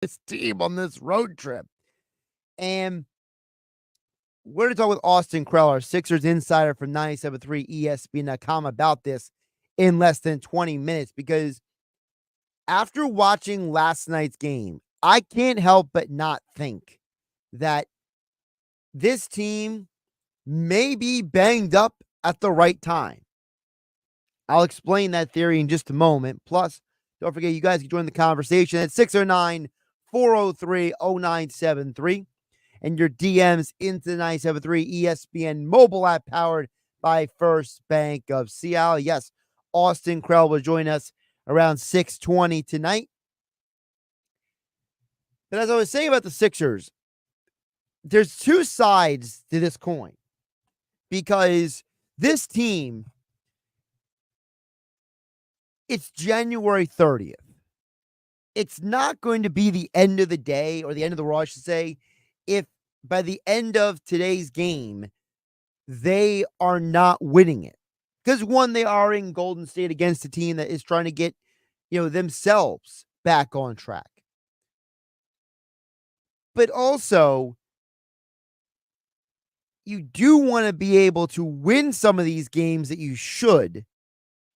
this team on this road trip. And we're going to talk with Austin Krell, our Sixers insider from 97.3 ESPN.com about this in less than 20 minutes, because after watching last night's game, I can't help but not think that this team may be banged up at the right time. I'll explain that theory in just a moment. Plus, don't forget, you guys can join the conversation at 609-403-0973 and your DMs into the 973 ESPN mobile app powered by First Bank of Seattle. Yes, Austin Krell will join us around 6:20 tonight. But as I was saying about the Sixers, there's two sides to this coin, because this team, it's January 30th. It's not going to be the end of the day, or the end of the road, I should say, if by the end of today's game, they are not winning it. Because one, they are in Golden State against a team that is trying to get, themselves back on track. But also, you do want to be able to win some of these games that you should.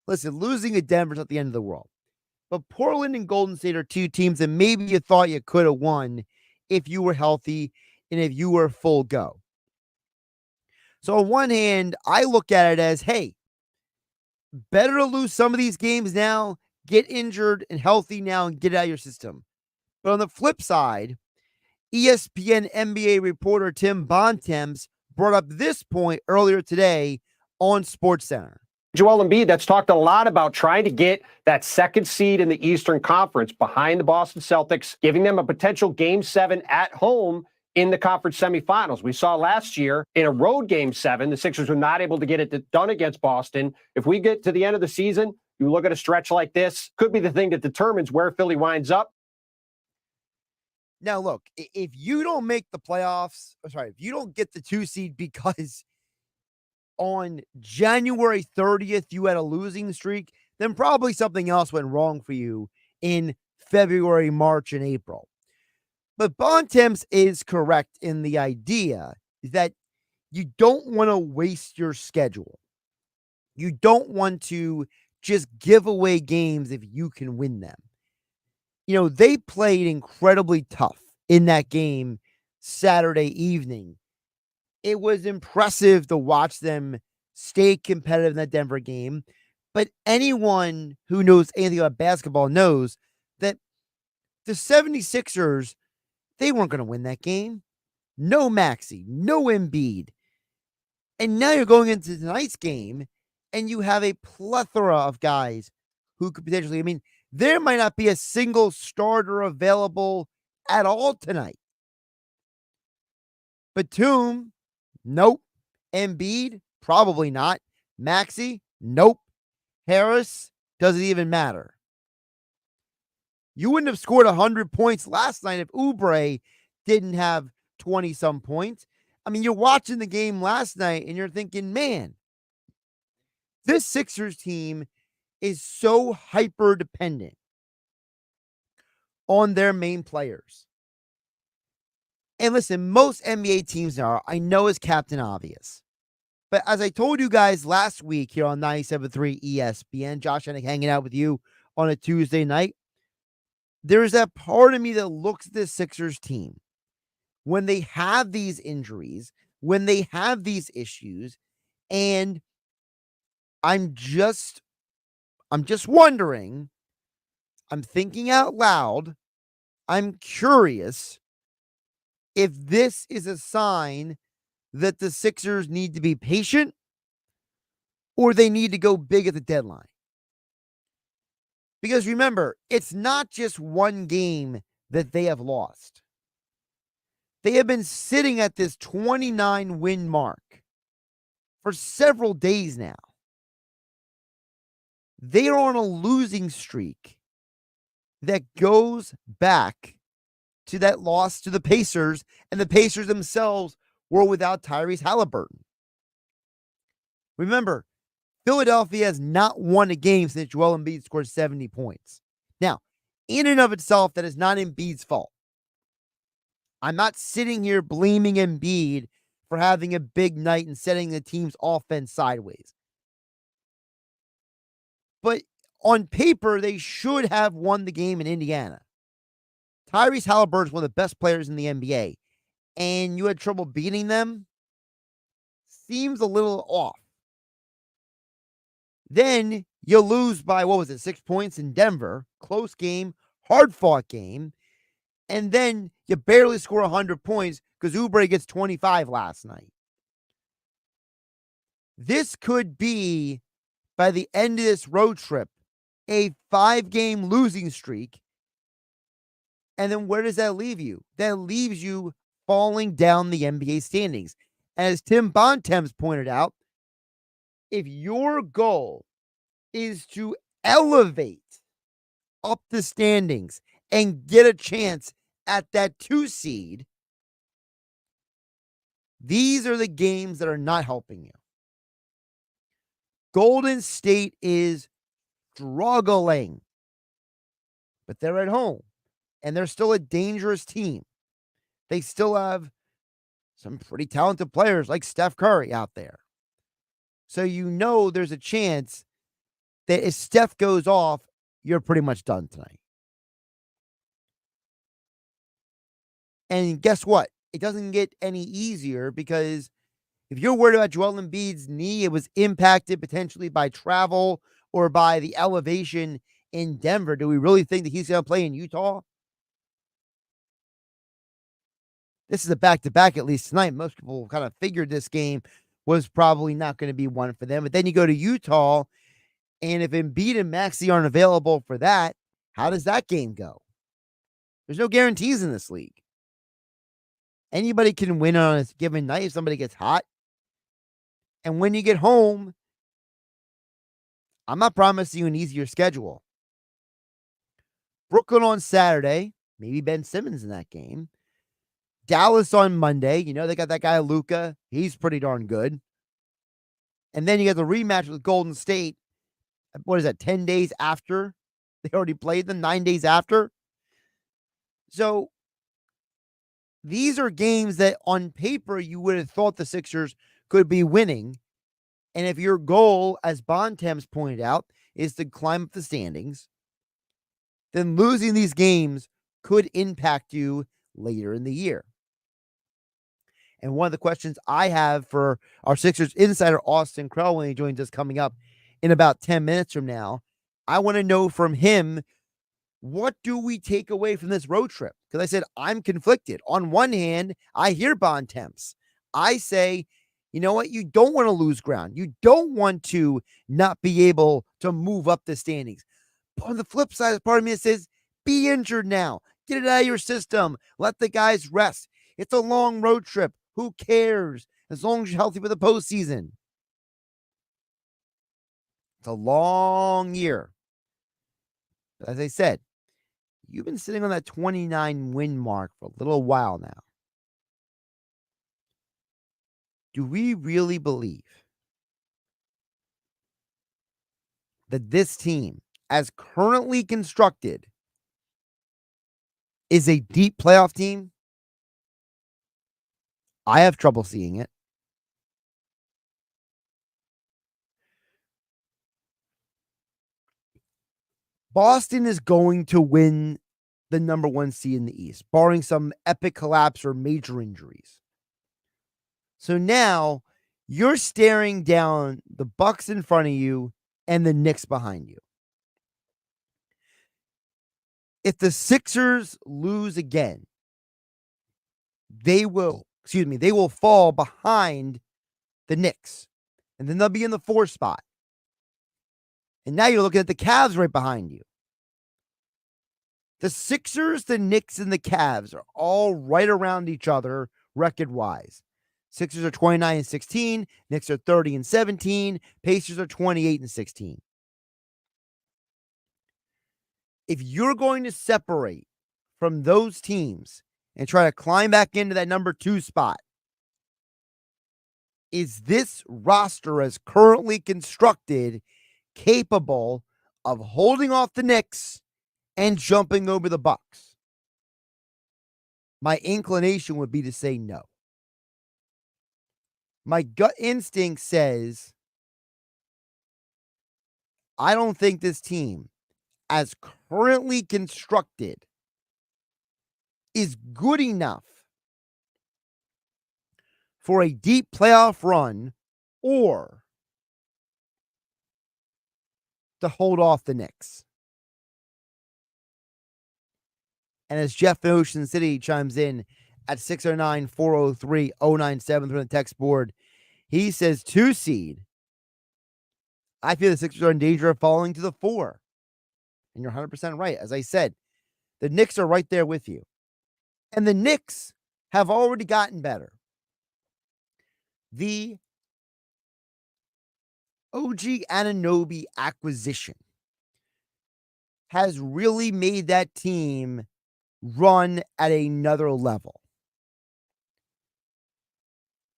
Listen, losing to Denver's not the end of the world. But Portland and Golden State are two teams that maybe you thought you could have won if you were healthy and if you were full go. So on one hand, I look at it as, hey, better to lose some of these games now, get injured and healthy now, and get it out of your system. But on the flip side, ESPN NBA reporter Tim Bontemps brought up this point earlier today on SportsCenter. Joel Embiid, that's talked a lot about trying to get that second seed in the Eastern Conference behind the Boston Celtics, giving them a potential Game 7 at home in the conference semifinals. We saw last year in a road Game 7, the Sixers were not able to get it done against Boston. If we get to the end of the season, you look at a stretch like this, could be the thing that determines where Philly winds up. Now, look, if you don't make the playoffs, if you don't get the 2 seed because on January 30th you had a losing streak, then probably something else went wrong for you in February, March, and April. But Bontemps is correct in the idea that you don't want to waste your schedule. You don't want to just give away games if you can win them. They played incredibly tough in that game Saturday evening. It was impressive to watch them stay competitive in that Denver game. But anyone who knows anything about basketball knows that the 76ers, they weren't going to win that game. No Maxey, no Embiid. And now you're going into tonight's game and you have a plethora of guys who could potentially, there might not be a single starter available at all tonight. Batum, nope. Embiid, probably not. Maxey, nope. Harris, doesn't even matter. You wouldn't have scored 100 points last night if Oubre didn't have 20-some points. You're watching the game last night and you're thinking, man, this Sixers team is so hyper dependent on their main players. And listen, most NBA teams are, I know is Captain Obvious. But as I told you guys last week here on 97.3 ESPN, Josh Hennig hanging out with you on a Tuesday night, there's that part of me that looks at this Sixers team when they have these injuries, when they have these issues, and I'm just wondering, I'm thinking out loud, I'm curious if this is a sign that the Sixers need to be patient or they need to go big at the deadline. Because remember, it's not just one game that they have lost. They have been sitting at this 29 win mark for several days now. They are on a losing streak that goes back to that loss to the Pacers, and the Pacers themselves were without Tyrese Halliburton. Remember, Philadelphia has not won a game since Joel Embiid scored 70 points. Now, in and of itself, that is not Embiid's fault. I'm not sitting here blaming Embiid for having a big night and setting the team's offense sideways. But on paper, they should have won the game in Indiana. Tyrese Halliburton is one of the best players in the NBA, and you had trouble beating them. Seems a little off. Then you lose by, 6 points in Denver. Close game, hard fought game. And then you barely score 100 points because Oubre gets 25 last night. This could be, by the end of this road trip, a 5-game losing streak. And then where does that leave you? That leaves you falling down the NBA standings. As Tim Bontemps pointed out, if your goal is to elevate up the standings and get a chance at that 2 seed, these are the games that are not helping you. Golden State is struggling, but they're at home, and they're still a dangerous team. They still have some pretty talented players like Steph Curry out there. So you know there's a chance that if Steph goes off, you're pretty much done tonight. And guess what? It doesn't get any easier because if you're worried about Joel Embiid's knee, it was impacted potentially by travel or by the elevation in Denver. Do we really think that he's going to play in Utah? This is a back-to-back, at least tonight. Most people kind of figured this game was probably not going to be one for them. But then you go to Utah, and if Embiid and Maxey aren't available for that, how does that game go? There's no guarantees in this league. Anybody can win on a given night if somebody gets hot. And when you get home, I'm not promising you an easier schedule. Brooklyn on Saturday, maybe Ben Simmons in that game. Dallas on Monday. You know, they got that guy Luka. He's pretty darn good. And then you got the rematch with Golden State. What is that, 10 days after they already played them? 9 days after? So these are games that on paper you would have thought the Sixers could be winning. And if your goal, as Bontemps pointed out, is to climb up the standings, then losing these games could impact you later in the year. And one of the questions I have for our Sixers insider, Austin Krell, when he joins us coming up in about 10 minutes from now, I want to know from him, what do we take away from this road trip? Because I said, I'm conflicted. On one hand, I hear Bontemps. I say, you know what? You don't want to lose ground. You don't want to not be able to move up the standings. But on the flip side, part of me says, be injured now. Get it out of your system. Let the guys rest. It's a long road trip. Who cares? As long as you're healthy for the postseason. It's a long year. But as I said, you've been sitting on that 29 win mark for a little while now. Do we really believe that this team, as currently constructed, is a deep playoff team? I have trouble seeing it. Boston is going to win the number 1 seed in the East, barring some epic collapse or major injuries. So now you're staring down the Bucks in front of you and the Knicks behind you. If the Sixers lose again, they will fall behind the Knicks. And then they'll be in the 4 spot. And now you're looking at the Cavs right behind you. The Sixers, the Knicks, and the Cavs are all right around each other record-wise. Sixers are 29-16. Knicks are 30-17. Pacers are 28-16. If you're going to separate from those teams and try to climb back into that number 2 spot, is this roster as currently constructed capable of holding off the Knicks and jumping over the Bucks? my inclination would be to say no. My gut instinct says I don't think this team, as currently constructed, is good enough for a deep playoff run or to hold off the Knicks. And as Jeff in Ocean City chimes in at 609-403-0973 on the text board, he says 2 seed. I feel the Sixers are in danger of falling to the 4. And you're 100% right. As I said, the Knicks are right there with you. And the Knicks have already gotten better. The OG Anunoby acquisition has really made that team run at another level.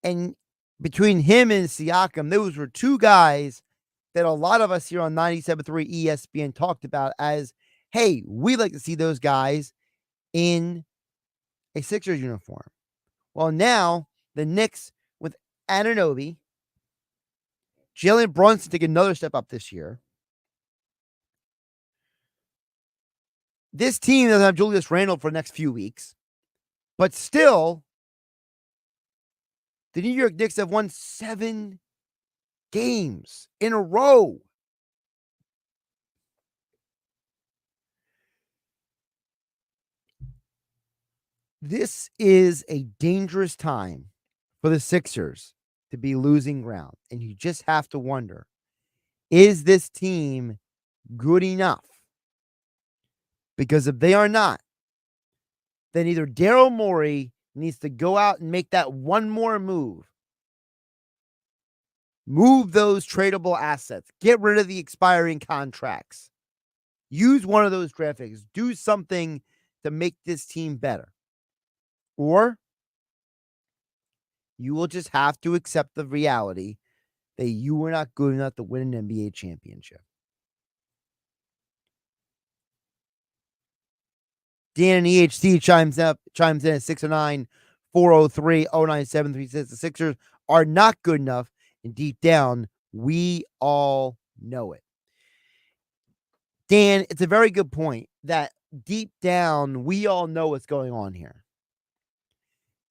And between him and Siakam, those were 2 guys that a lot of us here on 97.3 ESPN talked about as, hey, we like to see those guys in a Sixers uniform. Well, now the Knicks with Anunoby, Jalen Brunson take another step up this year. This team doesn't have Julius Randle for the next few weeks, but still, the New York Knicks have won 7 games in a row. This is a dangerous time for the Sixers to be losing ground. And you just have to wonder, is this team good enough? Because if they are not, then either Daryl Morey needs to go out and make that one more move. Move those tradable assets. Get rid of the expiring contracts. Use one of those draft picks. Do something to make this team better. Or you will just have to accept the reality that you were not good enough to win an NBA championship. Dan and EHC chimes in at 609-403-0973. Says the Sixers are not good enough, and deep down, we all know it. Dan, it's a very good point that deep down, we all know what's going on here.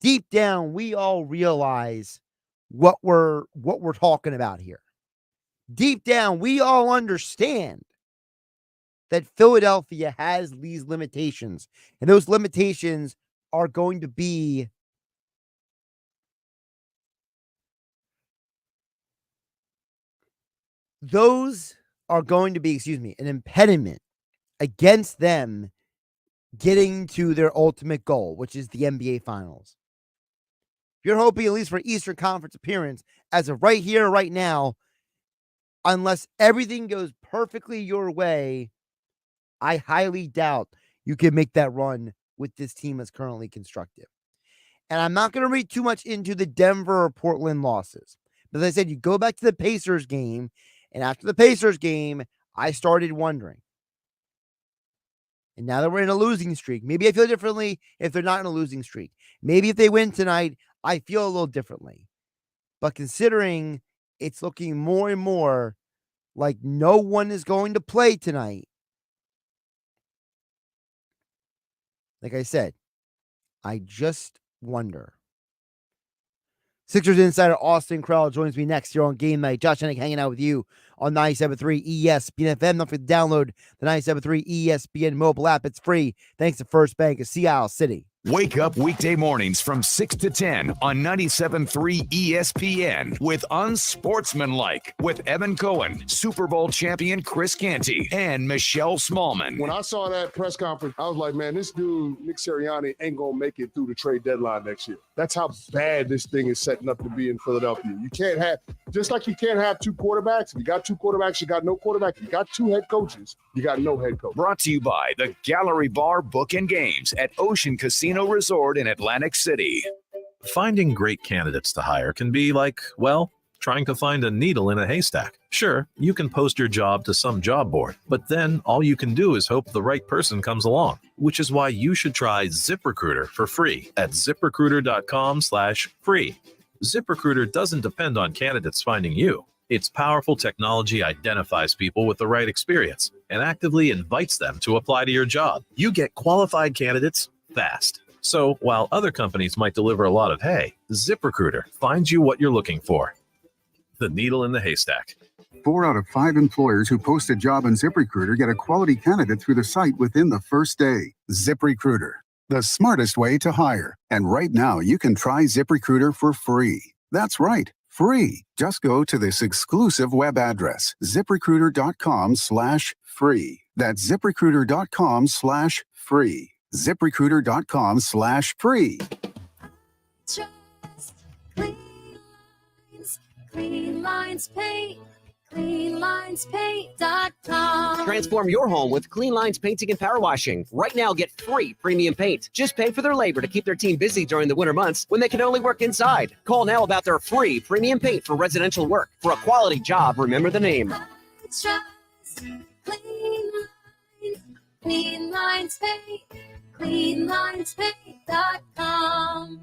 Deep down, we all realize what we're talking about here. Deep down, we all understand that Philadelphia has these limitations, and those limitations are going to be an impediment against them getting to their ultimate goal, which is the NBA Finals. If you're hoping at least for Eastern Conference appearance, as of right here, right now, unless everything goes perfectly your way, I highly doubt you can make that run with this team as currently constructed. And I'm not going to read too much into the Denver or Portland losses. But as I said, you go back to the Pacers game, and after the Pacers game, I started wondering. And now that we're in a losing streak, maybe I feel differently if they're not in a losing streak. Maybe if they win tonight, I feel a little differently. But considering it's looking more and more like no one is going to play tonight, like I said, I just wonder. Sixers insider Austin Krell joins me next here on Game Night. Josh Hennig hanging out with you on 97.3 ESPN FM. Don't forget to download the 97.3 ESPN mobile app. It's free thanks to First Bank of Sea Isle City. Wake up weekday mornings from 6 to 10 on 97.3 ESPN with Unsportsmanlike with Evan Cohen, Super Bowl champion Chris Canty, and Michelle Smallman. When I saw that press conference, I was like, man, this dude, Nick Sirianni, ain't going to make it through the trade deadline next year. That's how bad this thing is setting up to be in Philadelphia. You can't have, just like you can't have 2 quarterbacks. If you got 2 quarterbacks, you got no quarterback. If you got 2 head coaches, you got no head coach. Brought to you by the Gallery Bar Book and Games at Ocean Casino Resort in Atlantic City. Finding great candidates to hire can be like, well, trying to find a needle in a haystack. Sure, you can post your job to some job board, but then all you can do is hope the right person comes along, which is why you should try ZipRecruiter for free at ZipRecruiter.com/free. ZipRecruiter doesn't depend on candidates finding you. Its powerful technology identifies people with the right experience and actively invites them to apply to your job. You get qualified candidates fast. So while other companies might deliver a lot of hay, ZipRecruiter finds you what you're looking for. The needle in the haystack. 4 out of 5 employers who post a job on ZipRecruiter get a quality candidate through the site within the first day. ZipRecruiter, the smartest way to hire. And right now, you can try ZipRecruiter for free. That's right, free. Just go to this exclusive web address, ZipRecruiter.com/free. That's ZipRecruiter.com/free. ZipRecruiter.com/free. Just clean lines paint. CleanLinesPaint.com. Transform your home with Clean Lines Painting and Power Washing. Right now, get free premium paint. Just pay for their labor to keep their team busy during the winter months when they can only work inside. Call now about their free premium paint for residential work. For a quality job, remember the name. It's just Clean Lines. Clean Lines Paint. CleanLinesPaint.com.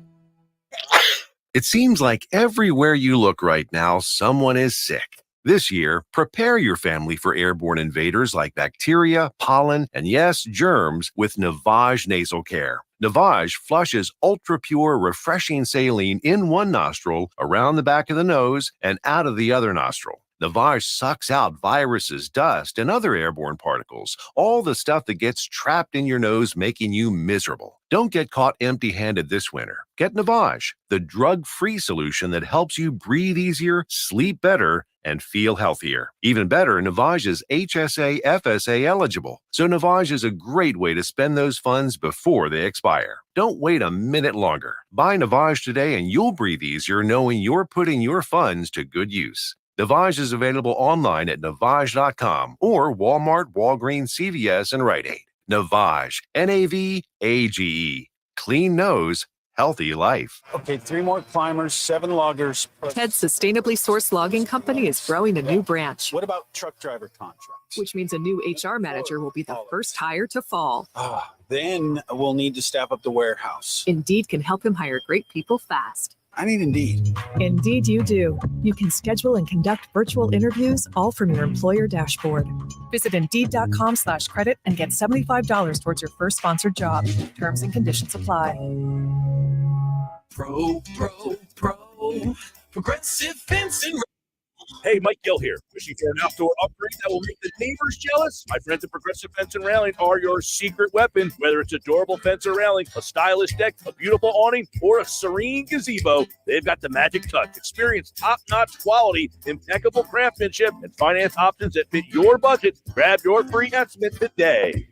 It seems like everywhere you look right now, someone is sick. This year, prepare your family for airborne invaders like bacteria, pollen, and yes, germs with Navage Nasal Care. Navage flushes ultra-pure, refreshing saline in one nostril, around the back of the nose, and out of the other nostril. Navage sucks out viruses, dust, and other airborne particles, all the stuff that gets trapped in your nose, making you miserable. Don't get caught empty-handed this winter. Get Navage, the drug-free solution that helps you breathe easier, sleep better, and feel healthier. Even better, Navage is HSA, FSA eligible. So Navage is a great way to spend those funds before they expire. Don't wait a minute longer. Buy Navage today and you'll breathe easier knowing you're putting your funds to good use. Navage is available online at Navage.com or Walmart, Walgreens, CVS, and Rite Aid. Navage, Navage. Clean nose, healthy life. Okay, 3 more climbers, 7 loggers. Ted's sustainably sourced logging company is growing a new branch. What about truck driver contracts? Which means a new HR manager will be the first hire to fall. Then we'll need to staff up the warehouse. Indeed can help him hire great people fast. I need Indeed. Indeed you do. You can schedule and conduct virtual interviews all from your employer dashboard. Visit Indeed.com/credit and get $75 towards your first sponsored job. Terms and conditions apply. Progressive Fencing. Hey, Mike Gill here. Wishing for an outdoor upgrade that will make the neighbors jealous? My friends at Progressive Fence and Railing are your secret weapon. Whether it's a durable fence or railing, a stylish deck, a beautiful awning, or a serene gazebo, they've got the magic touch. Experience top-notch quality, impeccable craftsmanship, and finance options that fit your budget. Grab your free estimate today.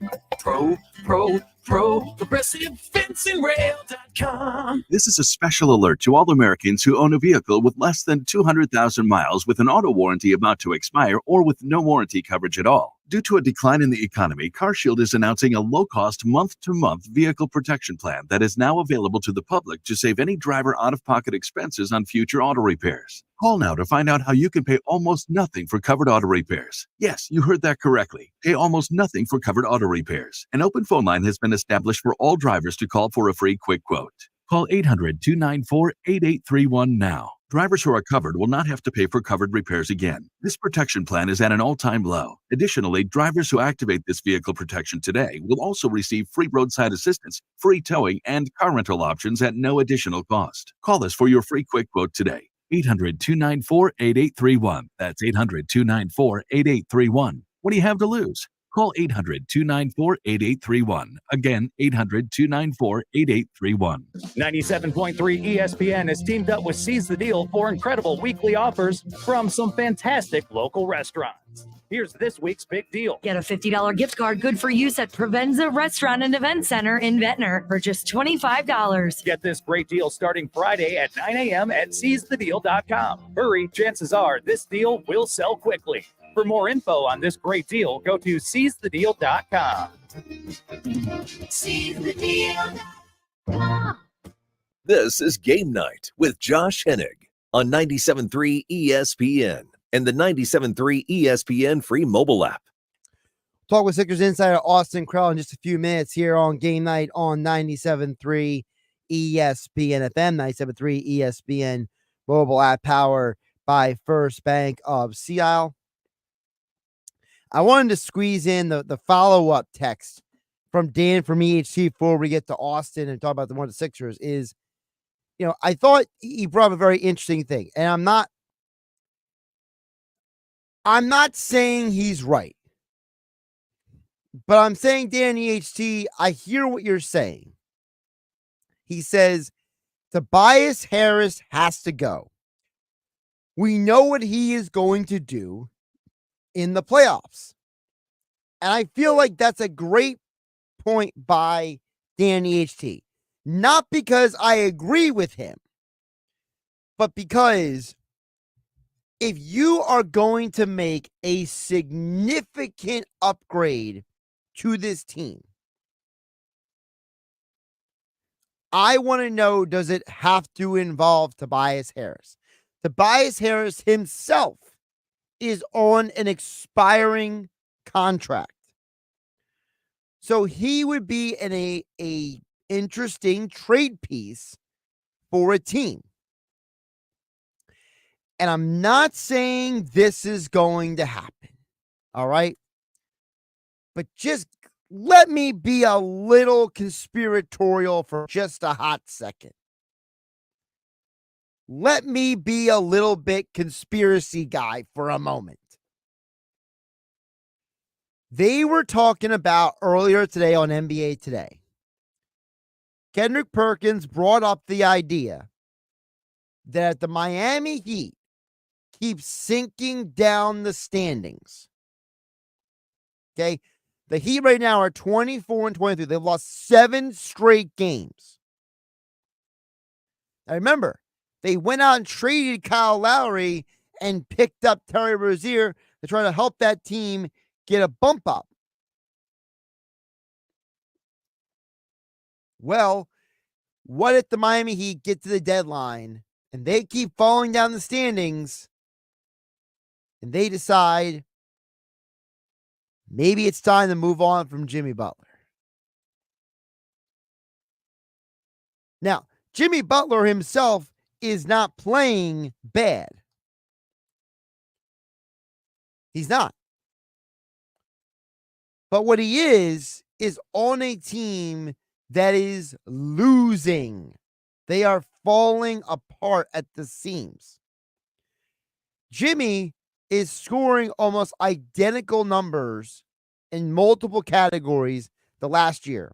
ProgressiveFenceandRail.com. This is a special alert to all Americans who own a vehicle with less than 200,000 miles with an auto warranty about to expire or with no warranty coverage at all. Due to a decline in the economy, CarShield is announcing a low-cost month-to-month vehicle protection plan that is now available to the public to save any driver out-of-pocket expenses on future auto repairs. Call now to find out how you can pay almost nothing for covered auto repairs. Yes, you heard that correctly. Pay almost nothing for covered auto repairs. An open phone line has been established for all drivers to call for a free quick quote. Call 800-294-8831 now. Drivers who are covered will not have to pay for covered repairs again. This protection plan is at an all-time low. Additionally, drivers who activate this vehicle protection today will also receive free roadside assistance, free towing, and car rental options at no additional cost. Call us for your free quick quote today. 800-294-8831. That's 800-294-8831. What do you have to lose? Call 800-294-8831. Again, 800-294-8831. 97.3 ESPN has teamed up with Seize the Deal for incredible weekly offers from some fantastic local restaurants. Here's this week's big deal. Get a $50 gift card good for use at Provenza Restaurant and Event Center in Ventnor for just $25. Get this great deal starting Friday at 9 a.m. at seizethedeal.com. Hurry, chances are this deal will sell quickly. For more info on this great deal, go to seizethedeal.com. SeizeTheDeal.com. This is Game Night with Josh Hennig. on 97.3 ESPN and the 97.3 ESPN free mobile app. Talk with Sixers insider Austin Krell in just a few minutes here on Game Night on 97.3 ESPN FM, 97.3 ESPN mobile app, powered by First Bank of Sea Isle. I wanted to squeeze in the follow-up text from Dan from EHT before we get to Austin and talk about the one of the Sixers is, I thought he brought up a very interesting thing, and I'm not saying he's right. But I'm saying, Dan EHT, I hear what you're saying. He says, Tobias Harris has to go. We know what he is going to do in the playoffs. And I feel like that's a great point by Dan EHT. Not because I agree with him, but because if you are going to make a significant upgrade to this team, I want to know, does it have to involve Tobias Harris? Tobias Harris himself is on an expiring contract. So he would be in a interesting trade piece for a team. And I'm not saying this is going to happen. All right? But just let me be a little conspiratorial for just a hot second. Let me be a little bit conspiracy guy for a moment. They were talking about earlier today on NBA Today. Kendrick Perkins brought up the idea that the Miami Heat keep sinking down the standings. Okay? The Heat right now are 24-23. They've lost 7 straight games. Now remember, they went out and traded Kyle Lowry and picked up Terry Rozier to try to help that team get a bump up. Well, what if the Miami Heat get to the deadline and they keep falling down the standings and they decide maybe it's time to move on from Jimmy Butler? Now, Jimmy Butler himself is not playing bad. He's not. But what he is on a team that is losing. They are falling apart at the seams. Jimmy is scoring almost identical numbers in multiple categories the last year.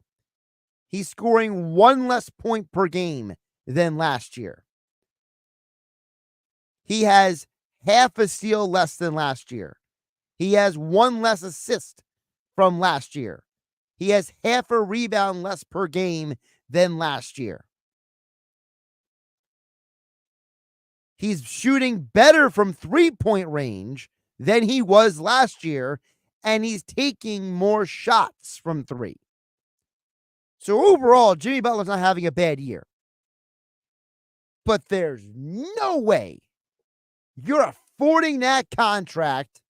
He's scoring 1 less point per game than last year. He has half a steal less than last year. He has 1 less assist from last year. He has half a rebound less per game than last year. He's shooting better from 3-point range than he was last year, and he's taking more shots from 3. So overall, Jimmy Butler's not having a bad year. But there's no way you're affording that contract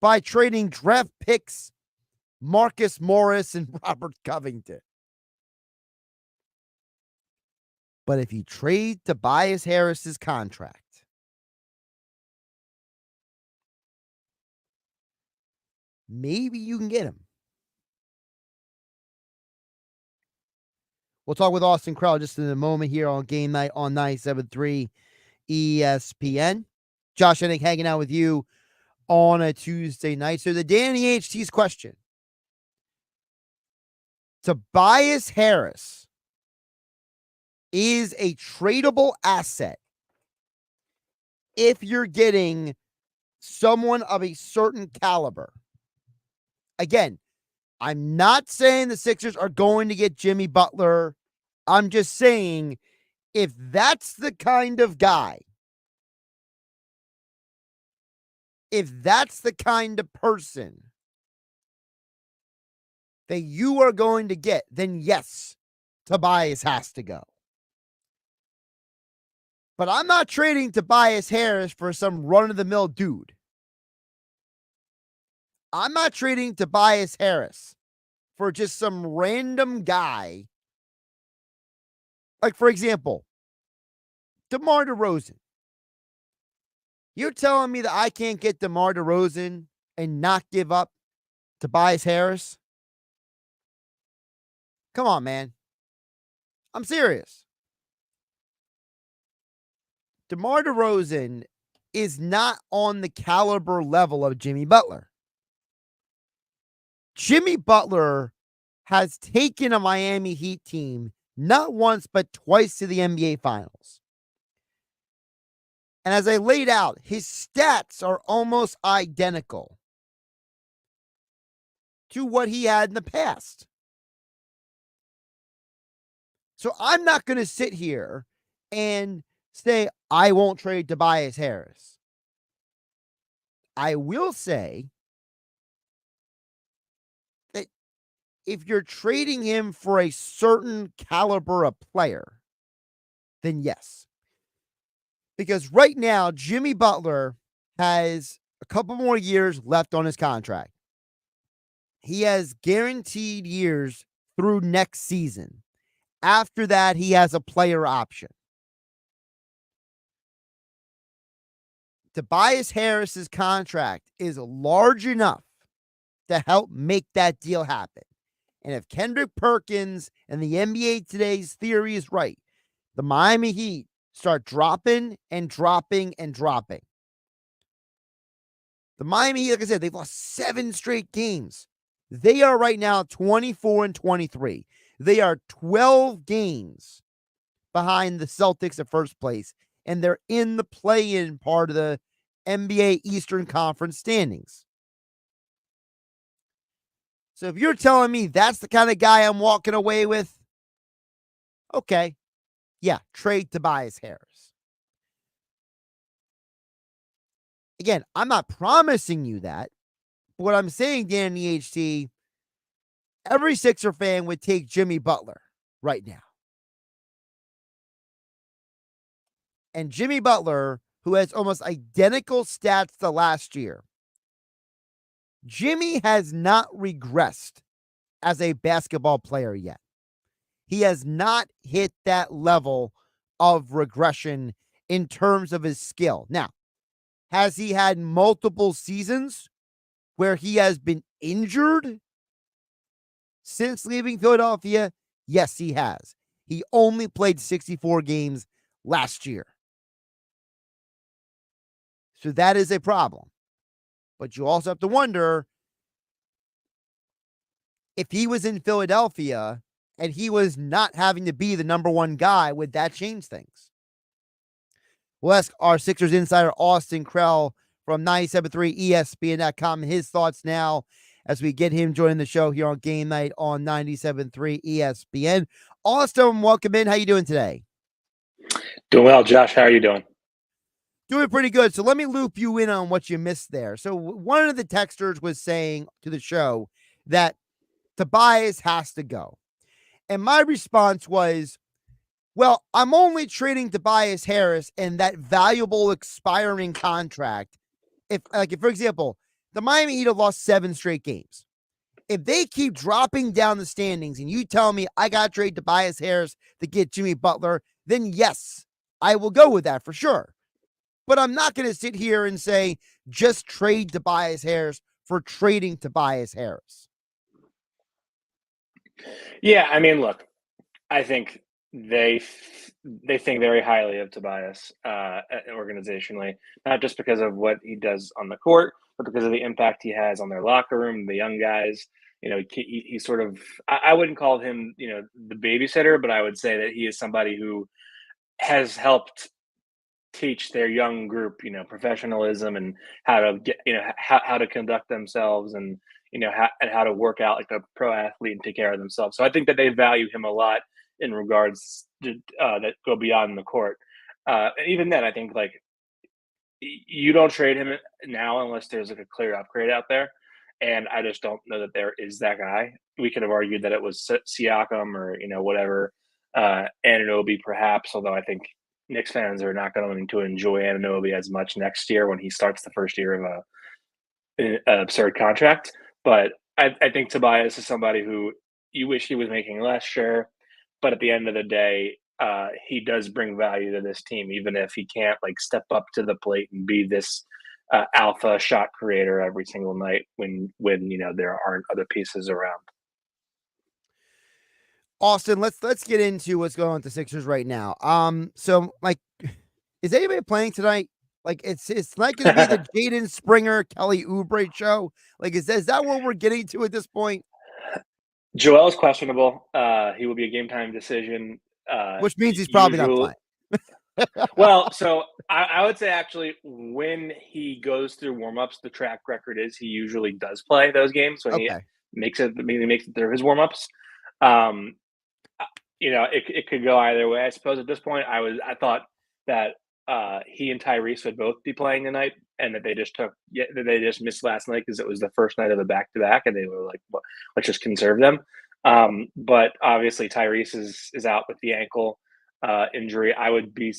by trading draft picks, Marcus Morris and Robert Covington. But if you trade Tobias Harris's contract, maybe you can get him. We'll talk with Austin Krell just in a moment here on Game Night on 97.3 ESPN. Josh Hennig hanging out with you on a Tuesday night. So the Danny HT's question. Tobias Harris is a tradable asset if you're getting someone of a certain caliber. Again, I'm not saying the Sixers are going to get Jimmy Butler. I'm just saying if that's the kind of guy, if that's the kind of person that you are going to get, then yes, Tobias has to go. But I'm not trading Tobias Harris for some run-of-the-mill dude. I'm not trading Tobias Harris for just some random guy. Like, for example, DeMar DeRozan. You're telling me that I can't get DeMar DeRozan and not give up Tobias Harris? Come on, man. I'm serious. DeMar DeRozan is not on the caliber level of Jimmy Butler. Jimmy Butler has taken a Miami Heat team not once but twice to the NBA Finals. And as I laid out, his stats are almost identical to what he had in the past. So I'm not going to sit here and say I won't trade Tobias Harris. I will say that if you're trading him for a certain caliber of player, then yes. Because right now, Jimmy Butler has a couple more years left on his contract. He has guaranteed years through next season. After that, he has a player option. Tobias Harris's contract is large enough to help make that deal happen. And if Kendrick Perkins and the NBA today's theory is right, the Miami Heat start dropping and dropping and dropping. The Miami Heat, like I said, they've lost 7 straight games. They are right now 24-23. They are 12 games behind the Celtics at first place, and they're in the play-in part of the NBA Eastern Conference standings. So if you're telling me that's the kind of guy I'm walking away with, okay, yeah, trade Tobias Harris. Again, I'm not promising you that. But what I'm saying, Dan EHT, every Sixer fan would take Jimmy Butler right now. And Jimmy Butler, who has almost identical stats to last year, Jimmy has not regressed as a basketball player yet. He has not hit that level of regression in terms of his skill. Now, has he had multiple seasons where he has been injured since leaving Philadelphia? Yes, he has. He only played 64 games last year. So that is a problem. But you also have to wonder if he was in Philadelphia and he was not having to be the number one guy, would that change things? We'll ask our Sixers insider, Austin Krell from 97.3 ESPN.com, his thoughts now as we get him joining the show here on Game Night on 97.3 ESPN. Austin, welcome in. How you doing today? Doing well, Josh. How are you doing? Doing pretty good. So let me loop you in on what you missed there. So one of the texters was saying to the show that Tobias has to go. And my response was, well, I'm only trading Tobias Harris and that valuable expiring contract. If, for example, the Miami Heat have lost 7 straight games. If they keep dropping down the standings and you tell me I got to trade Tobias Harris to get Jimmy Butler, then yes, I will go with that for sure. But I'm not going to sit here and say just trade Tobias Harris for trading Tobias Harris. Yeah, I mean, look, I think they think very highly of Tobias organizationally, not just because of what he does on the court, but because of the impact he has on their locker room, the young guys. You know, he sort of, I wouldn't call him, the babysitter, but I would say that he is somebody who has helped teach their young group, professionalism and how to get, how to conduct themselves and, how to work out like a pro athlete and take care of themselves. So I think that they value him a lot in regards to that go beyond the court. And even then, I think like you don't trade him now unless there's like a clear upgrade out there. And I just don't know that there is that guy. We could have argued that it was Siakam or, whatever, Anunoby perhaps, although I think Knicks fans are not going to enjoy Anunoby as much next year when he starts the first year of an absurd contract. But I think Tobias is somebody who you wish he was making less, sure. But at the end of the day, he does bring value to this team, even if he can't like step up to the plate and be this alpha shot creator every single night when there aren't other pieces around. Austin, let's get into what's going on with the Sixers right now. So like, is anybody playing tonight? Like, it's not going to be the Jaden Springer, Kelly Oubre show. Like, is that what we're getting to at this point? Joel is questionable. He will be a game time decision. Which means he's probably not playing. Well, so I would say actually when he goes through warmups, the track record is he usually does play those games when he makes it through his warmups. It could go either way. I suppose at this point, I thought that he and Tyrese would both be playing tonight, and that they just missed last night because it was the first night of the back-to-back, and they were like, well, let's just conserve them. But obviously Tyrese is out with the ankle injury. I would be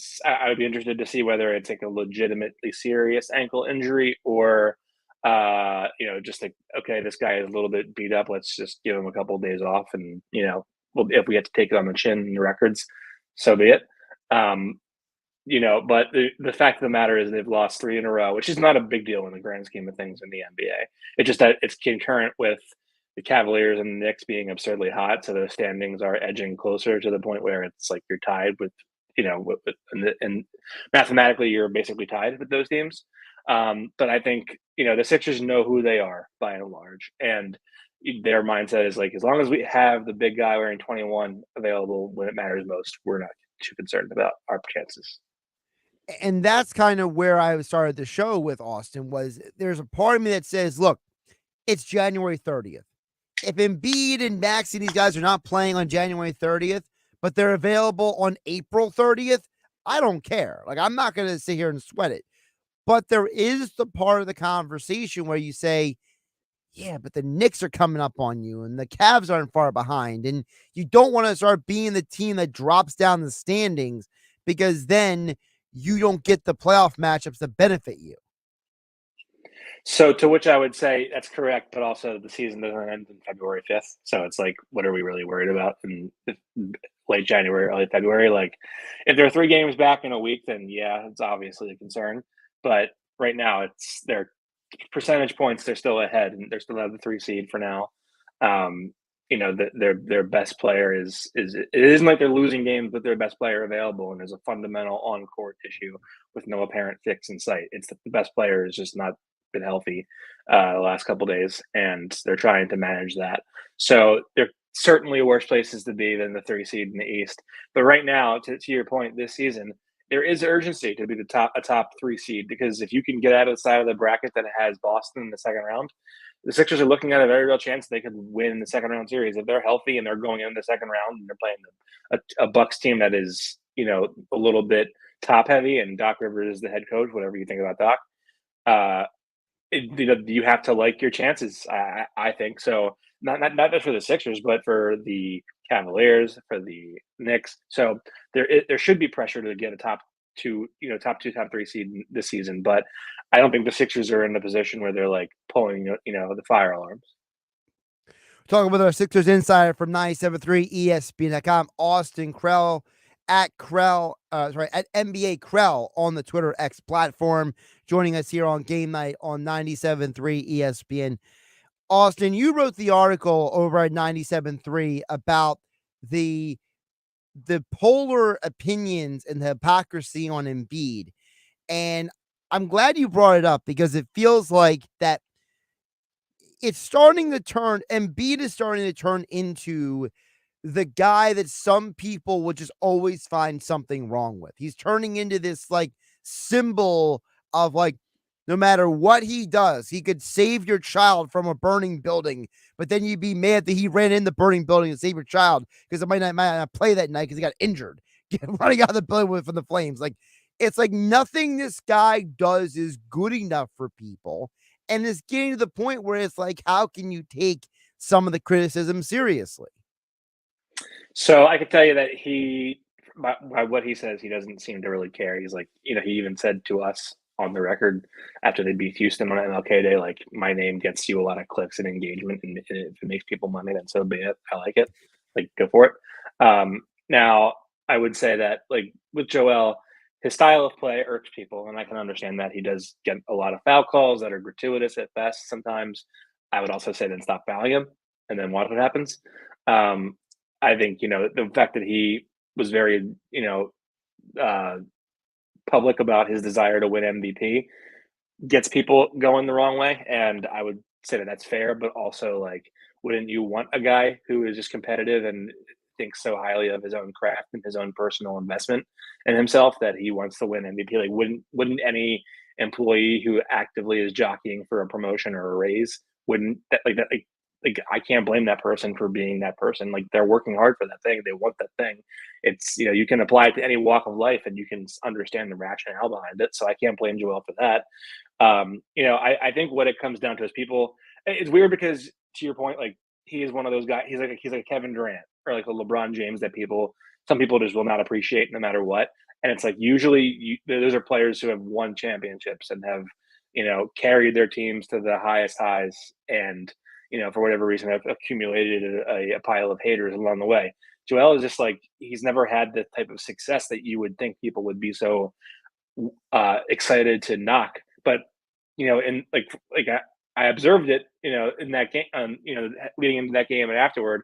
interested to see whether it's like a legitimately serious ankle injury or just like, okay, this guy is a little bit beat up. Let's just give him a couple of days off, and if we have to take it on the chin in the records, so be it. But the fact of the matter is they've lost 3 in a row, which is not a big deal in the grand scheme of things in the NBA. It's just that it's concurrent with the Cavaliers and the Knicks being absurdly hot, so the standings are edging closer to the point where it's like you're tied with, and mathematically you're basically tied with those teams. But I think the Sixers know who they are by and large, and their mindset is like, as long as we have the big guy wearing 21 available when it matters most, we're not too concerned about our chances. And that's kind of where I started the show with Austin. Was there's a part of me that says, look, it's January 30th. If Embiid and Max and these guys are not playing on January 30th, but they're available on April 30th, I don't care. Like, I'm not going to sit here and sweat it. But there is the part of the conversation where you say, yeah, but the Knicks are coming up on you and the Cavs aren't far behind. And you don't want to start being the team that drops down the standings, because then you don't get the playoff matchups that benefit you. So to which I would say that's correct, but also the season doesn't end on February 5th. So it's like, what are we really worried about in late January, early February? Like, if there are 3 games back in a week, then yeah, it's obviously a concern. But right now, it's their percentage points. They're still ahead, and they're still at the 3 seed for now. Their best player is it isn't like they're losing games, but their best player available, and there's a fundamental on court issue with no apparent fix in sight. It's the best player has just not been healthy the last couple of days, and they're trying to manage that. So they're certainly worse places to be than the 3 seed in the East. But right now, to your point, this season there is urgency to be a top 3 seed, because if you can get out of the side of the bracket that has Boston in the second round, the Sixers are looking at a very real chance they could win the second round series if they're healthy and they're going in the second round and they're playing a Bucks team that is a little bit top heavy, and Doc Rivers is the head coach. Whatever you think about Doc, you have to like your chances. I think so. Not just for the Sixers, but for the Cavaliers, for the Knicks. So there should be pressure to get a top 2, top 3 seed this season. But I don't think the Sixers are in a position where they're like pulling, the fire alarms. Talking with our Sixers insider from 97.3 ESPN.com, Austin Krell at NBA Krell on the Twitter X platform, joining us here on Game Night on 97.3 ESPN. Austin, you wrote the article over at 97.3 about the polar opinions and the hypocrisy on Embiid. And I'm glad you brought it up, because it feels like that it's starting to turn, Embiid is starting to turn into the guy that some people would just always find something wrong with. He's turning into this like symbol of like, no matter what he does, he could save your child from a burning building, but then you'd be mad that he ran in the burning building to save your child because it might not play that night because he got injured running out of the building from the flames. Like, it's like nothing this guy does is good enough for people, and it's getting to the point where it's like, how can you take some of the criticism seriously? So I can tell you that by what he says, he doesn't seem to really care. He's like, he even said to us on the record after they beat Houston on MLK Day, like, my name gets you a lot of clicks and engagement, and if it makes people money, then so be it. I like it. Like, go for it. Now, I would say that, like, with Joel, his style of play irks people, and I can understand that. He does get a lot of foul calls that are gratuitous at best sometimes. I would also say then stop fouling him and then watch what happens. I think, the fact that he was very, public about his desire to win MVP gets people going the wrong way. And I would say that that's fair, but also, like, wouldn't you want a guy who is just competitive and thinks so highly of his own craft and his own personal investment in himself that he wants to win MVP? Like, wouldn't any employee who actively is jockeying for a promotion or a raise, wouldn't that, like, I can't blame that person for being that person. Like, they're working hard for that thing. They want that thing. It's, you can apply it to any walk of life and you can understand the rationale behind it. So I can't blame Joel for that. I think what it comes down to is people, it's weird because, to your point, like, he is one of those guys. He's like a Kevin Durant or like a LeBron James that some people just will not appreciate no matter what. And it's like, usually those are players who have won championships and have, carried their teams to the highest highs, and, for whatever reason, have accumulated a pile of haters along the way. Joel is just like, he's never had the type of success that you would think people would be so excited to knock. But, I observed it, in that game, leading into that game and afterward.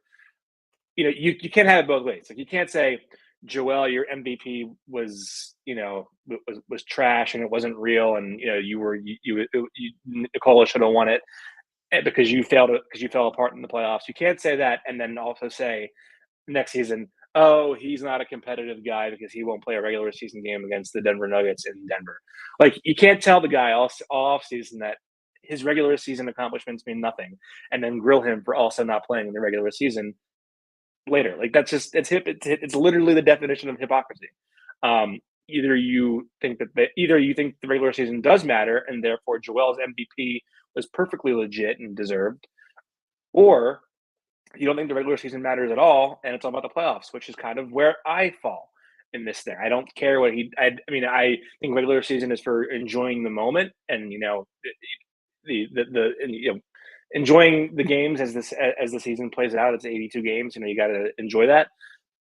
You can't have it both ways. Like, you can't say, Joel, your MVP was trash and it wasn't real, and Nikola should have won it because you fell apart in the playoffs. You can't say that and then also say next season, oh, he's not a competitive guy because he won't play a regular season game against the Denver Nuggets in Denver. Like, you can't tell the guy all off season that his regular season accomplishments mean nothing, and then grill him for also not playing in the regular season later. Like, that's just, it's literally the definition of hypocrisy. Either you think the regular season does matter and therefore Joel's MVP was perfectly legit and deserved, or you don't think the regular season matters at all and it's all about the playoffs, which is kind of where I fall in this thing. I don't care what I think regular season is for enjoying the moment and, enjoying the games as the season plays out. It's 82 games. You got to enjoy that.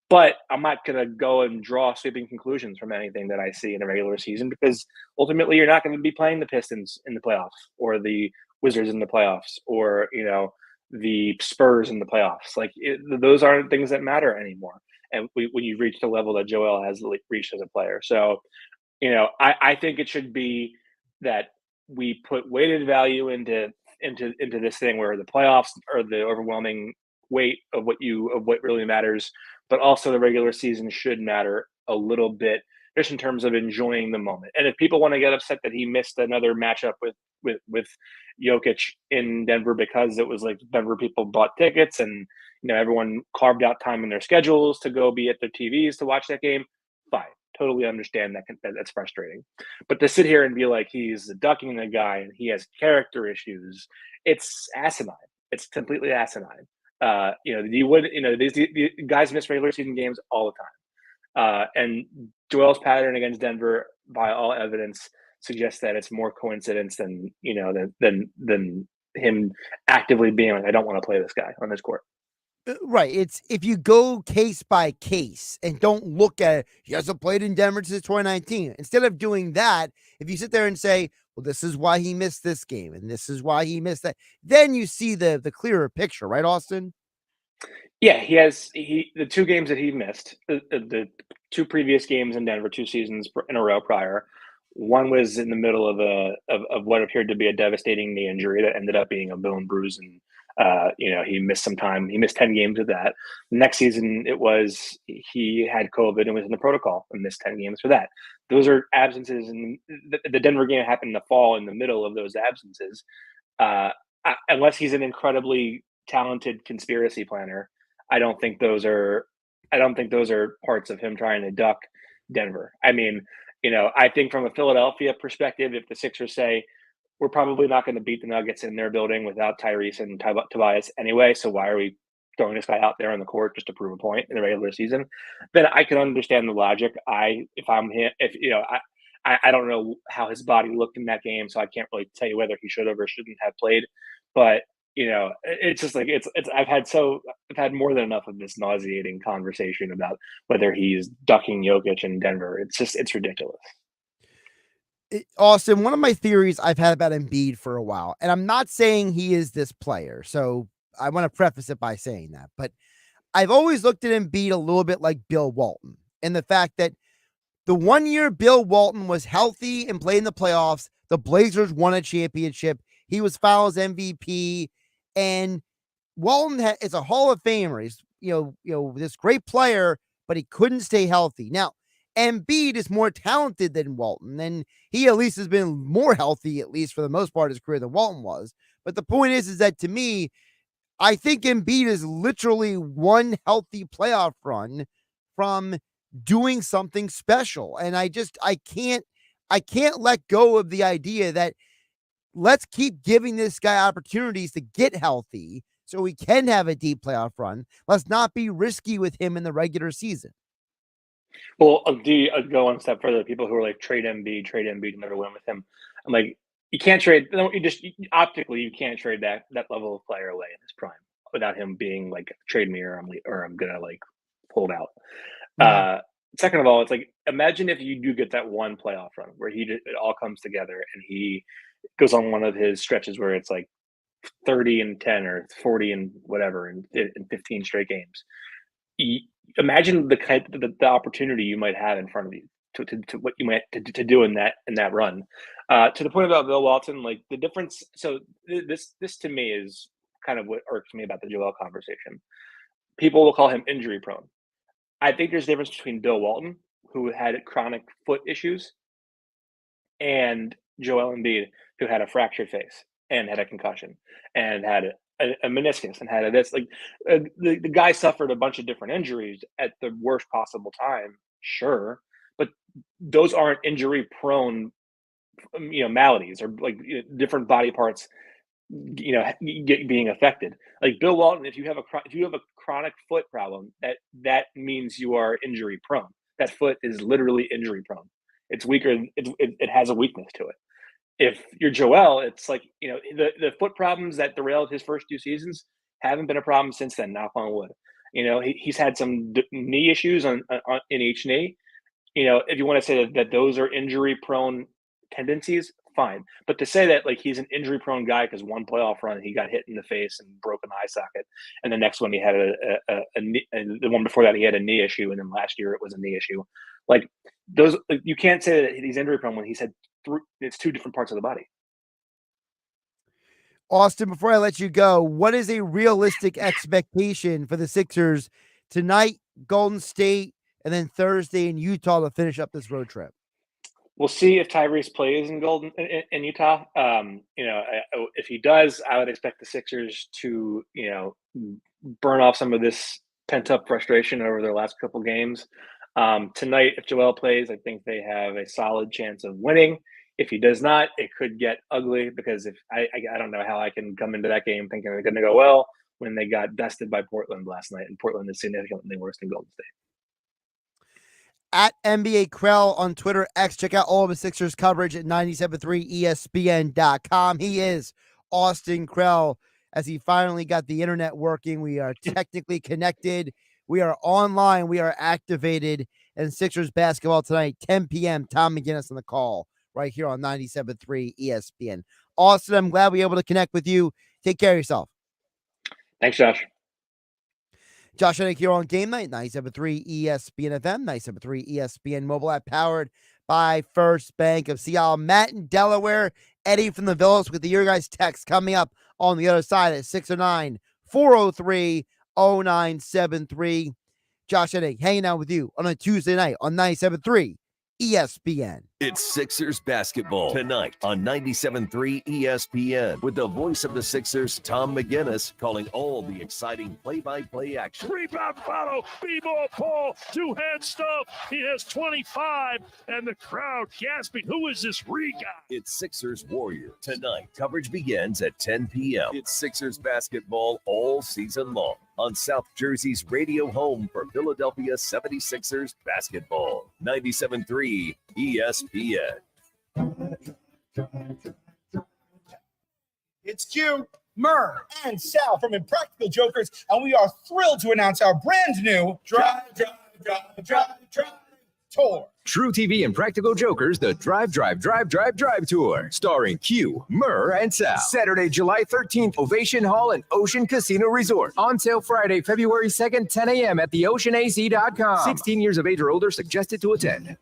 But I'm not going to go and draw sweeping conclusions from anything that I see in a regular season, because ultimately you're not going to be playing the Pistons in the playoffs or the Wizards in the playoffs or, the Spurs in the playoffs. Like, those aren't things that matter anymore. And when you reach the level that Joel has reached as a player. So, I think it should be that we put weighted value into this thing where the playoffs are the overwhelming weight of what really matters, but also the regular season should matter a little bit just in terms of enjoying the moment. And if people want to get upset that he missed another matchup with Jokic in Denver because it was like Denver people bought tickets and everyone carved out time in their schedules to go be at their TVs to watch that game, fine. Totally understand that's frustrating. But to sit here and be like he's ducking the guy and he has character issues, it's asinine. It's completely asinine. These guys miss regular season games all the time. And Joel's pattern against Denver, by all evidence, suggests that it's more coincidence than him actively being like, I don't want to play this guy on this court. Right. It's if you go case by case and don't look at it, he hasn't played in Denver since 2019. Instead of doing that, if you sit there and say, well, this is why he missed this game and this is why he missed that, then you see the clearer picture, right, Austin? Yeah, the two games that he missed, the two previous games in Denver, 2 seasons in a row prior. One was in the middle of what appeared to be a devastating knee injury that ended up being a bone bruise, and he missed some time. He missed 10 games with that. Next season, he had COVID and was in the protocol and missed 10 games for that. Those are absences, and the Denver game happened in the fall in the middle of those absences. Unless he's an incredibly talented conspiracy planner, I don't think those are parts of him trying to duck Denver. I mean, I think from a Philadelphia perspective, if the Sixers say, we're probably not going to beat the Nuggets in their building without Tyrese and Tobias anyway, so why are we throwing this guy out there on the court just to prove a point in the regular season, then I can understand the logic. If I'm him, if you know, I don't know how his body looked in that game, so I can't really tell you whether he should have or shouldn't have played. But it's just like it's. I've had more than enough of this nauseating conversation about whether he's ducking Jokic in Denver. It's ridiculous. Austin, one of my theories I've had about Embiid for a while, and I'm not saying he is this player, so I want to preface it by saying that, but I've always looked at Embiid a little bit like Bill Walton, and the fact that the 1 year Bill Walton was healthy and played in the playoffs, the Blazers won a championship. He was Fouls MVP, and Walton is a Hall of Famer. He's this great player, but he couldn't stay healthy. Now, Embiid is more talented than Walton, and he at least has been more healthy, at least for the most part of his career, than Walton was. But the point is that to me, I think Embiid is literally one healthy playoff run from doing something special. And I can't let go of the idea that let's keep giving this guy opportunities to get healthy so we can have a deep playoff run. Let's not be risky with him in the regular season. Well, I'll go one step further. People who are like trade Embiid, never win with him. I'm like, you can't trade. Optically, you can't trade that level of player away in his prime without him being like, trade me or I'm gonna like hold out. Mm-hmm. Second of all, it's like, imagine if you do get that one playoff run where it all comes together and he goes on one of his stretches where it's like 30 and 10 or 40 and whatever in 15 straight games. Imagine the opportunity you might have in front of you to what you might to do in that run. To the point about Bill Walton, like the difference. So this to me is kind of what irks me about the Joel conversation. People will call him injury prone. I think there's a difference between Bill Walton, who had chronic foot issues, and Joel Embiid, who had a fractured face and had a concussion and had a meniscus and had this. Like the guy suffered a bunch of different injuries at the worst possible time, sure, but those aren't injury prone, maladies or like different body parts, being affected. Like Bill Walton, if you have a chronic foot problem, that means you are injury prone. That foot is literally injury prone. It's weaker. It has a weakness to it. If you're Joel, it's like, the foot problems that derailed his first 2 seasons haven't been a problem since then, knock on wood. He's had some knee issues in each knee. If you want to say that those are injury prone tendencies, fine. But to say that like he's an injury prone guy because one playoff run he got hit in the face and broke an eye socket, and the next one he had a knee, and the one before that he had a knee issue, and then last year it was a knee issue. Like those, you can't say that he's injury prone when he's had it's 2 different parts of the body. Austin, before I let you go, what is a realistic expectation for the Sixers tonight, Golden State, and then Thursday in Utah to finish up this road trip? We'll see if Tyrese plays in Utah. If he does, I would expect the Sixers to, burn off some of this pent up frustration over their last couple games. Tonight, if Joel plays, I think they have a solid chance of winning. If he does not, it could get ugly because if I don't know how I can come into that game thinking they're going to go well when they got dusted by Portland last night, and Portland is significantly worse than Golden State. At NBA Krell on Twitter, X. Check out all of his Sixers coverage at 973ESPN.com. He is Austin Krell. As he finally got the internet working, we are technically connected. We are online. We are activated. And Sixers basketball tonight, 10 p.m. Tom McGinnis on the call right here on 97.3 ESPN. Austin, I'm glad we were able to connect with you. Take care of yourself. Thanks, Josh. Josh Hennig here on Game Night, 97.3 ESPN FM, 97.3 ESPN mobile app, powered by First Bank of Seattle. Matt in Delaware, Eddie from the Villas with your guys' text coming up on the other side at 609-403-0973. Josh Hennig hanging out with you on a Tuesday night on 97.3 ESPN. It's Sixers basketball tonight on 97.3 ESPN with the voice of the Sixers, Tom McGinnis, calling all the exciting play-by-play action. Rebound follow, B-ball Paul, two-hand stuff. He has 25, and the crowd gasping. Who is this guy? It's Sixers Warrior tonight. Coverage begins at 10 p.m. It's Sixers basketball all season long on South Jersey's radio home for Philadelphia 76ers basketball. 97.3 ESPN. It's Q, Murr, and Sal from Impractical Jokers, and we are thrilled to announce our brand new Drive Tour. True TV and Practical Jokers, the Drive Tour, starring Q, Murr, and Sal. Saturday, July 13th, Ovation Hall and Ocean Casino Resort. On sale Friday, February 2nd, 10 a.m. at theoceanaz.com. 16 years of age or older suggested to attend.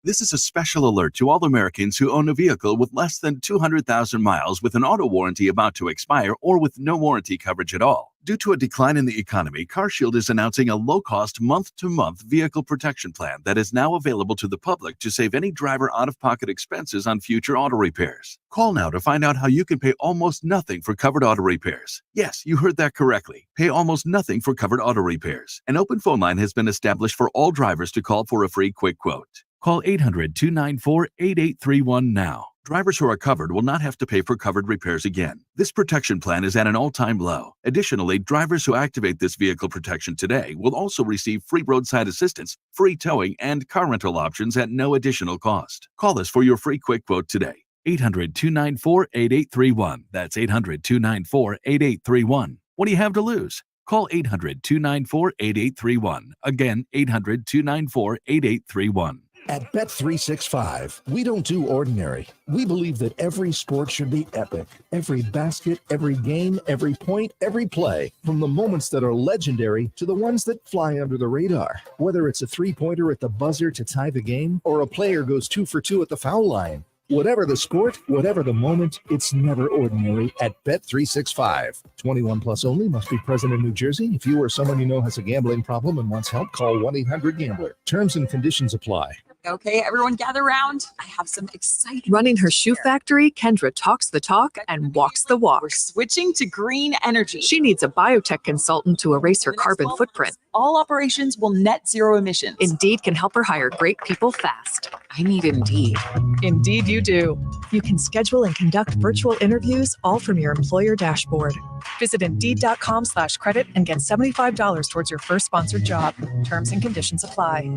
This is a special alert to all Americans who own a vehicle with less than 200,000 miles with an auto warranty about to expire or with no warranty coverage at all. Due to a decline in the economy, CarShield is announcing a low-cost month-to-month vehicle protection plan that is now available to the public to save any driver out-of-pocket expenses on future auto repairs. Call now to find out how you can pay almost nothing for covered auto repairs. Yes, you heard that correctly. Pay almost nothing for covered auto repairs. An open phone line has been established for all drivers to call for a free quick quote. Call 800-294-8831 now. Drivers who are covered will not have to pay for covered repairs again. This protection plan is at an all-time low. Additionally, drivers who activate this vehicle protection today will also receive free roadside assistance, free towing, and car rental options at no additional cost. Call us for your free quick quote today. 800-294-8831. That's 800-294-8831. What do you have to lose? Call 800-294-8831. Again, 800-294-8831. At Bet365, we don't do ordinary. We believe that every sport should be epic. Every basket, every game, every point, every play. From the moments that are legendary to the ones that fly under the radar. Whether it's a three-pointer at the buzzer to tie the game, or a player goes 2 for 2 at the foul line. Whatever the sport, whatever the moment, it's never ordinary at Bet365. 21 plus only, must be present in New Jersey. If you or someone you know has a gambling problem and wants help, call 1-800-GAMBLER. Terms and conditions apply. Okay, everyone gather around. I have some exciting. Running her shoe factory, Kendra talks the talk and walks the walk. We're switching to green energy. She needs a biotech consultant to erase her carbon footprint. All operations will net zero emissions. Indeed can help her hire great people fast. I need Indeed. Indeed you do. You can schedule and conduct virtual interviews all from your employer dashboard. Visit Indeed.com/credit and get $75 towards your first sponsored job. Terms and conditions apply.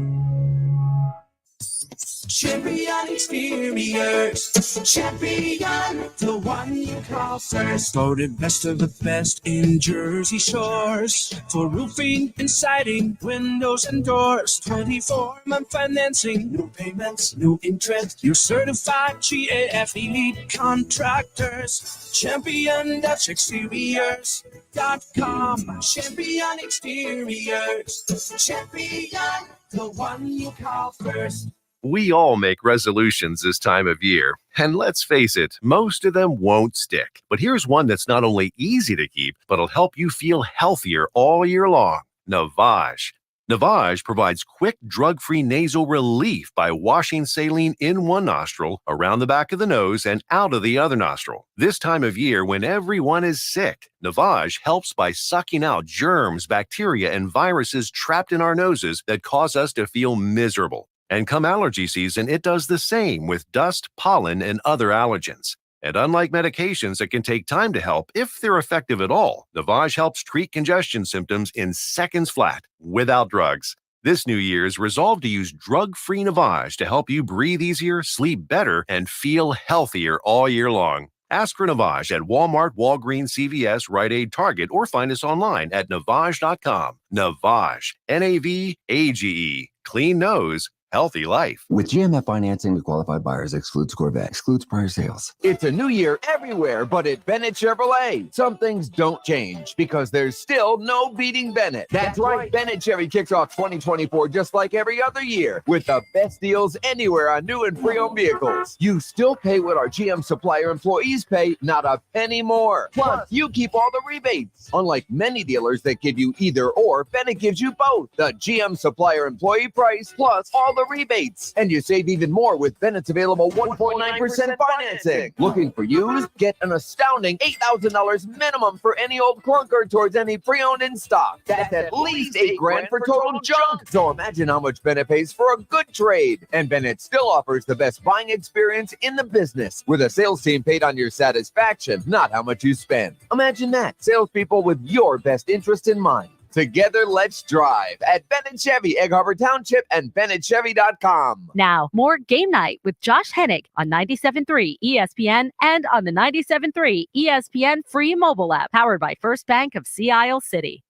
Champion Exteriors, Champion, the one you call first. Voted best of the best in Jersey Shores. For roofing and siding, windows and doors. 24-month financing, no payments, no interest. Your certified GAF elite contractors. Champion-exteriors.com. Champion Exteriors, Champion, the one you call first. We all make resolutions this time of year, and let's face it, most of them won't stick. But here's one that's not only easy to keep, but will help you feel healthier all year long. Navage. Navage provides quick, drug-free nasal relief by washing saline in one nostril, around the back of the nose, and out of the other nostril. This time of year, when everyone is sick, Navage helps by sucking out germs, bacteria, and viruses trapped in our noses that cause us to feel miserable. And come allergy season, it does the same with dust, pollen, and other allergens. And unlike medications that can take time to help, if they're effective at all, Navage helps treat congestion symptoms in seconds flat, without drugs. This New Year's, resolve to use drug-free Navage to help you breathe easier, sleep better, and feel healthier all year long. Ask for Navage at Walmart, Walgreens, CVS, Rite Aid, Target, or find us online at Navage.com. Navage, Navage, clean nose, healthy life. With GMF financing, the qualified buyers excludes Corvette, excludes prior sales. It's a new year everywhere, but at Bennett Chevrolet, some things don't change because there's still no beating Bennett. That's right, Bennett Chevy kicks off 2024 just like every other year with the best deals anywhere on new and pre-owned vehicles. You still pay what our GM supplier employees pay, not a penny more. Plus, you keep all the rebates. Unlike many dealers that give you either or, Bennett gives you both. The GM supplier employee price plus all the rebates. And you save even more with Bennett's available 1.9% financing. Looking for used? Get an astounding $8,000 minimum for any old clunker towards any pre-owned in stock. That's at least $8,000 for total junk. So imagine how much Bennett pays for a good trade. And Bennett still offers the best buying experience in the business with a sales team paid on your satisfaction, not how much you spend. Imagine that. Salespeople with your best interest in mind. Together, let's drive at Bennett Chevy, Egg Harbor Township, and BennettChevy.com. Now, more Game Night with Josh Hennig on 97.3 ESPN and on the 97.3 ESPN free mobile app, powered by First Bank of Sea Isle City.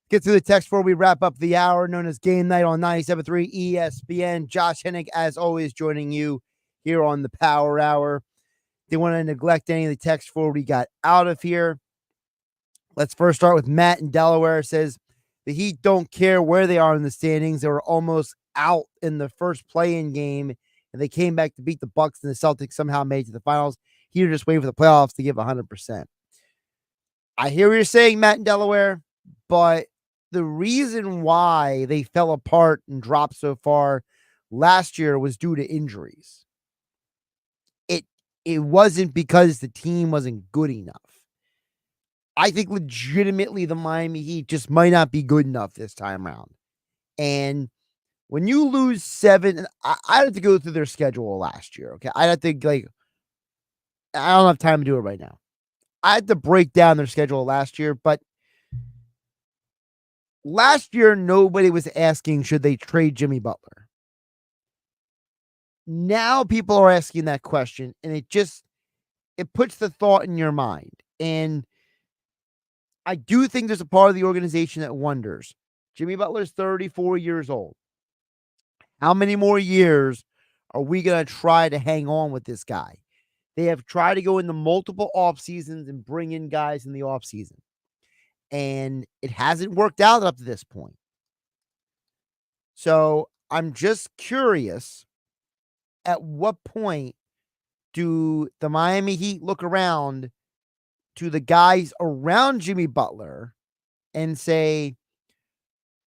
Get through the text before we wrap up the hour, known as Game Night on 97.3 ESPN. Josh Hennig, as always, joining you here on the Power Hour. Didn't want to neglect any of the text before we got out of here. Let's first start with Matt in Delaware. Says the Heat don't care where they are in the standings. They were almost out in the first play-in game, and they came back to beat the Bucks, and the Celtics somehow made it to the finals. Heat are just waiting for the playoffs to give 100%. I hear what you're saying, Matt in Delaware, but the reason why they fell apart and dropped so far last year was due to injuries. It wasn't because the team wasn't good enough. I think legitimately the Miami Heat just might not be good enough this time around. And when you lose 7, I have to go through their schedule last year. Okay. I have to I don't have time to do it right now. I had to break down their schedule last year, but last year, nobody was asking, should they trade Jimmy Butler? Now people are asking that question, and it puts the thought in your mind. And I do think there's a part of the organization that wonders. Jimmy Butler's 34 years old. How many more years are we going to try to hang on with this guy? They have tried to go into multiple off seasons and bring in guys in the off season. And it hasn't worked out up to this point. So I'm just curious, at what point do the Miami Heat look around to the guys around Jimmy Butler and say,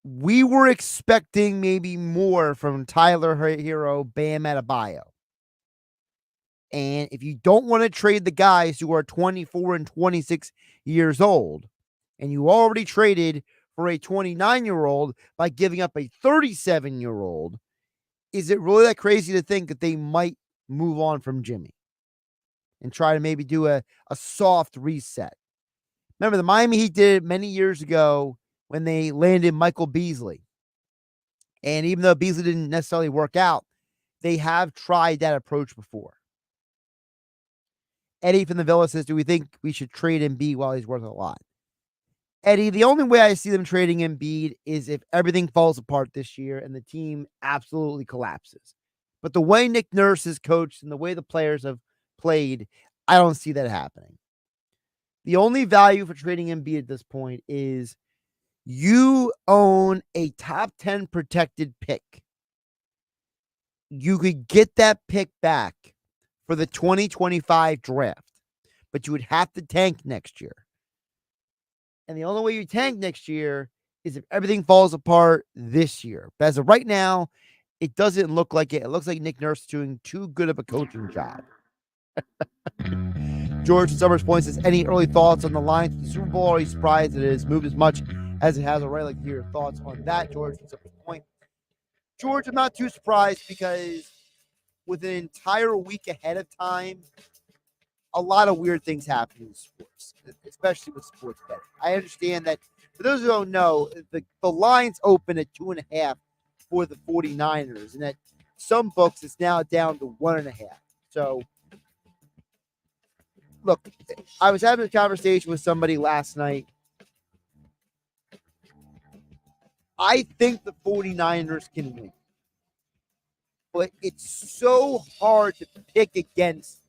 we were expecting maybe more from Tyler Hero, Bam Adebayo. And if you don't want to trade the guys who are 24 and 26 years old, and you already traded for a 29-year-old by giving up a 37-year-old, is it really that crazy to think that they might move on from Jimmy and try to maybe do a soft reset? Remember, the Miami Heat did it many years ago when they landed Michael Beasley. And even though Beasley didn't necessarily work out, they have tried that approach before. Eddie from the Villa says, do we think we should trade Embiid while he's worth a lot? Eddie, the only way I see them trading Embiid is if everything falls apart this year and the team absolutely collapses. But the way Nick Nurse is coached and the way the players have played, I don't see that happening. The only value for trading Embiid at this point is you own a top 10 protected pick. You could get that pick back for the 2025 draft, but you would have to tank next year. And the only way you tank next year is if everything falls apart this year. But as of right now, it doesn't look like it. It looks like Nick Nurse is doing too good of a coaching job. George Summers Point says, any early thoughts on the Lions to the Super Bowl? Are you surprised that it has moved as much as it has already? I'd like to hear your thoughts on that, George Summers Point. George, I'm not too surprised because with an entire week ahead of time, a lot of weird things happen in sports, especially with sports betting. I understand that for those who don't know, the lines open at 2.5 for the 49ers, and at some books it's now down to 1.5. So, look, I was having a conversation with somebody last night. I think the 49ers can win. but it's so hard to pick against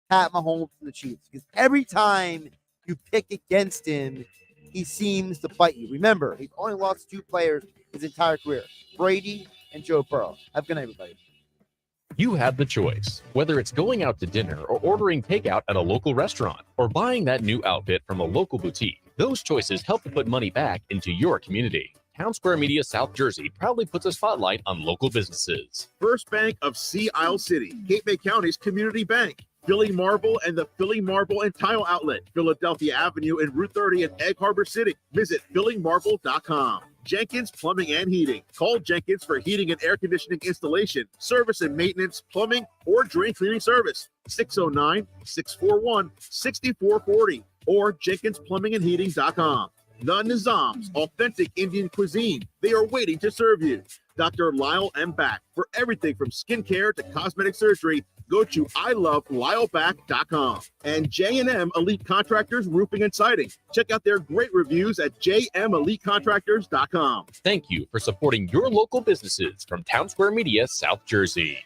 Pat Mahomes and the Chiefs because every time you pick against him, he seems to bite you. Remember, he's only lost 2 players his entire career, Brady and Joe Burrow. Have a good night, everybody. You have the choice, whether it's going out to dinner or ordering takeout at a local restaurant or buying that new outfit from a local boutique. Those choices help to put money back into your community. Town Square Media South Jersey proudly puts a spotlight on local businesses. First Bank of Sea Isle City, Cape May County's community bank. Philly Marble and the Philly Marble and Tile Outlet, Philadelphia Avenue and Route 30 in Egg Harbor City. Visit phillymarble.com. Jenkins Plumbing and Heating. Call Jenkins for heating and air conditioning installation, service and maintenance, plumbing, or drain cleaning service. 609-641-6440 or jenkinsplumbingandheating.com. The Nizams, authentic Indian cuisine. They are waiting to serve you. Dr. Lyle M. Back. For everything from skincare to cosmetic surgery, go to ilovelylback.com. And J&M Elite Contractors Roofing and Siding. Check out their great reviews at jmelitecontractors.com. Thank you for supporting your local businesses from Town Square Media South Jersey.